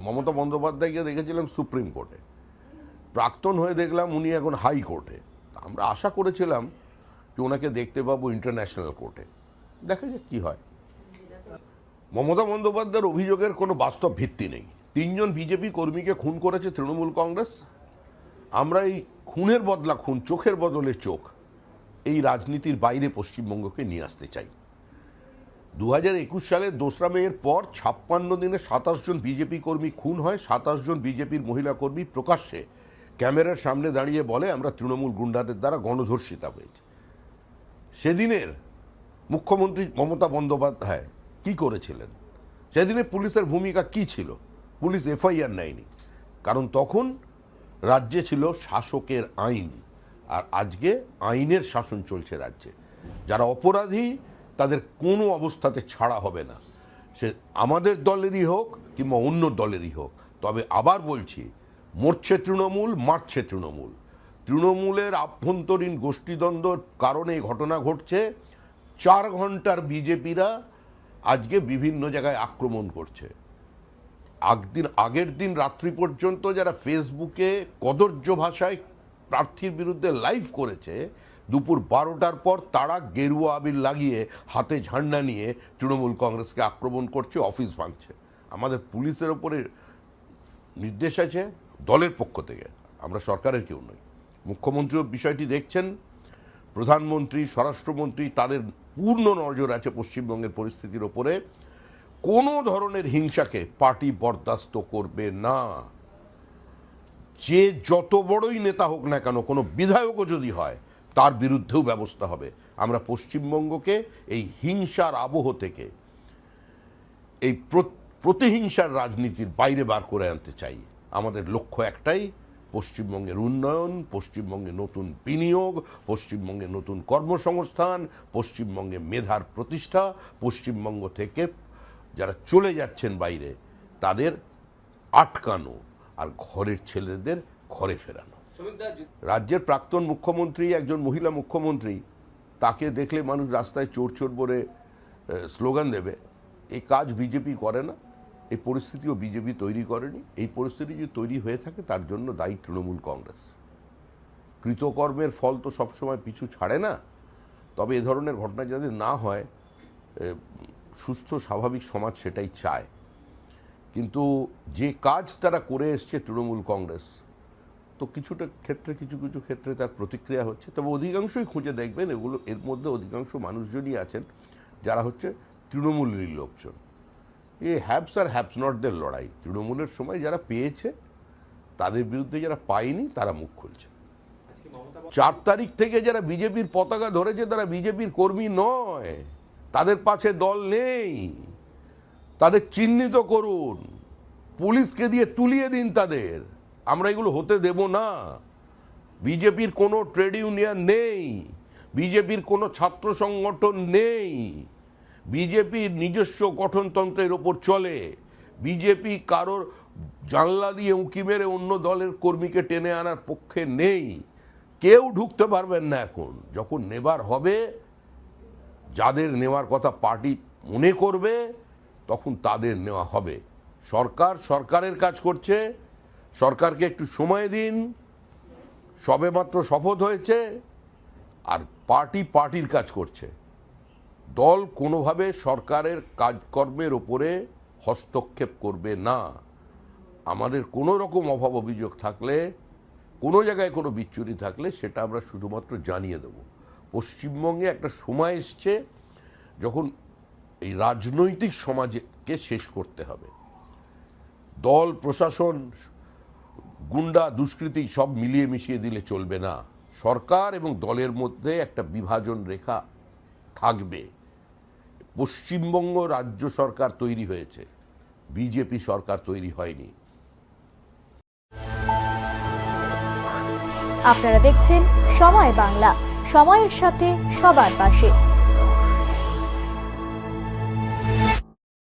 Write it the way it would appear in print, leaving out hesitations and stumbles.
মমতা বন্দ্যোপাধ্যায়কে দেখেছিলাম সুপ্রিম কোর্টে, প্রাক্তন হয়ে দেখলাম উনি এখন হাইকোর্টে। আমরা আশা করেছিলাম যে ওনাকে দেখতে পাবো ইন্টারন্যাশনাল কোর্টে। দেখা যাক কি হয়। মমতা বন্দ্যোপাধ্যায়ের অভিযোগের কোনো বাস্তব ভিত্তি নেই। 3 জন বিজেপি কর্মীকে খুন করেছে তৃণমূল কংগ্রেস। আমরা এই খুনের বদলা খুন, চোখের বদলে চোখ, এই রাজনীতির বাইরে পশ্চিমবঙ্গকে নিয়ে আসতে চাই। 2021 সালের 2রা মের পর 56 দিনে 27 জন বিজেপি কর্মী খুন হয়। 27 জন বিজেপির মহিলা কর্মী প্রকাশ্যে ক্যামেরার সামনে দাঁড়িয়ে বলে আমরা তৃণমূল গুন্ডাদের দ্বারা গণধর্ষিতা হয়েছে। সেদিনের মুখ্যমন্ত্রী মমতা বন্দ্যোপাধ্যায় কি করেছিলেন? সেদিনে পুলিশের ভূমিকা কি ছিল? পুলিশ এফআইআর নেয়নি, কারণ তখন রাজ্যে ছিল শাসকের আইন, আর আজকে আইনের শাসন চলছে রাজ্যে। যারা অপরাধী তাদের কোনো অবস্থাতে ছাড়া হবে না, সে আমাদের দলেরই হোক কিংবা অন্য দলেরই হোক। তবে আবার বলছি, মরছে তৃণমূল, মারছে তৃণমূল। তৃণমূলের আভ্যন্তরীণ গোষ্ঠীদ্বন্দ্বর কারণে ঘটনা ঘটছে। 4 ঘন্টার বিজেপিরা আজকে বিভিন্ন জায়গায় আক্রমণ করছে। আগের দিন রাত্রি পর্যন্ত যারা ফেসবুকে কদর্য ভাষায় প্রার্থীর বিরুদ্ধে লাইভ করেছে, দুপুর 12টার পর তারা গেরুয়া আবির লাগিয়ে হাতে ঝান্ডা নিয়ে তৃণমূল কংগ্রেসকে আক্রমণ করছে, অফিস ভাঙছে। আমাদের পুলিশের ওপরে নির্দেশ আছে দলের পক্ষ থেকে, আমরা সরকারের কেউ নই। মুখ্যমন্ত্রীও বিষয়টি দেখছেন, প্রধানমন্ত্রী, স্বরাষ্ট্রমন্ত্রী, তাদের পূর্ণ নজর আছে পশ্চিমবঙ্গের পরিস্থিতির ওপরে। কোনো ধরনের হিংসাকে পার্টি বরদাস্ত করবে না। যে যত বড়ই নেতা হোক না কেন, কোনো বিধায়কও যদি হয়, তার বিরুদ্ধেও ব্যবস্থা হবে। আমরা পশ্চিমবঙ্গকে এই হিংসার আবহ থেকে, এই প্রতিহিংসার রাজনীতির বাইরে বার করে আনতে চাই। আমাদের লক্ষ্য একটাই, পশ্চিমবঙ্গের উন্নয়ন, পশ্চিমবঙ্গে নতুন বিনিয়োগ, পশ্চিমবঙ্গে নতুন কর্মসংস্থান, পশ্চিমবঙ্গে মেধার প্রতিষ্ঠা, পশ্চিমবঙ্গ থেকে যারা চলে যাচ্ছেন বাইরে তাদের আটকানো, আর ঘরের ছেলেদের ঘরে ফেরানো। রাজ্যের প্রাক্তন মুখ্যমন্ত্রী, একজন মহিলা মুখ্যমন্ত্রী, তাকে দেখলে মানুষ রাস্তায় চোর চোর বলে স্লোগান দেবে। এই কাজ বিজেপি করে না, এই পরিস্থিতিও বিজেপি তৈরি করেনি। এই পরিস্থিতি যদি তৈরি হয়ে থাকে তার জন্য দায়ী তৃণমূল কংগ্রেস। কৃতকর্মের ফল তো সবসময় পিছু ছাড়ে না। তবে এ ধরনের ঘটনা যাতে না হয়, সুস্থ স্বাভাবিক সমাজ সেটাই চায়। কিন্তু যে কাজ তারা করে এসছে তৃণমূল কংগ্রেস, তো কিছুটা ক্ষেত্রে কিছু কিছু ক্ষেত্রে তার প্রতিক্রিয়া হচ্ছে। তবে অধিকাংশই খুঁজে দেখবেন এর মধ্যে অধিকাংশ মানুষজনই আছেন যারা হচ্ছে তৃণমূলেরই লোকজন। এই হ্যাভস আর হ্যাভস নটদের লড়াই। তৃণমূলের সময় যারা পেয়েছে তাদের বিরুদ্ধে যারা পায়নি তারা মুখ খুলছে। 4 তারিখ থেকে যারা বিজেপির পতাকা ধরেছে তারা বিজেপির কর্মী নয়, তাদের পাশে দল নেই। তাদের চিহ্নিত করুন, পুলিশকে দিয়ে তুলিয়ে দিন তাদের। আমরা এগুলো হতে দেব না। বিজেপির কোনো ট্রেড ইউনিয়ন নেই, বিজেপির কোনো ছাত্র সংগঠন নেই, বিজেপির নিজস্ব গঠনতন্ত্রের ওপর চলে। বিজেপি কারোর জানলা দিয়ে উঁকি মেরে অন্য দলের কর্মীকে টেনে আনার পক্ষে নেই। কেউ ঢুকতে পারবেন না। এখন যখন নেবার হবে, যাদের নেওয়ার কথা পার্টি মনে করবে, তখন তাদের নেওয়া হবে। সরকার সরকারের কাজ করছে, সরকারকে একটু সময় দিন। সবেমাত্র শপথ হয়েছে, আর পার্টি পার্টির কাজ করছে। দল কোনোভাবে সরকারের কাজকর্মের ওপরে হস্তক্ষেপ করবে না। আমাদের কোনো রকম অভাব অভিযোগ থাকলে, কোনো জায়গায় কোনো বিচ্যুতি থাকলে, সেটা আমরা শুধুমাত্র জানিয়ে দেব। পশ্চিমবঙ্গে একটা সময় এসছে যখন এই রাজনৈতিক সমাজকে শেষ করতে হবে। দল, প্রশাসন, গুন্ডা, দুষ্কৃতী সব মিলিয়ে মিশিয়ে দিলে চলবে না। সরকার এবং দলের মধ্যে একটা বিভাজন রেখা থাকবে। পশ্চিমবঙ্গ রাজ্য সরকার তৈরি হয়েছে, বিজেপি সরকার তৈরি হয়নি। আপনারা দেখছেন সময় বাংলা, সময়ের সাথে সবার পাশে।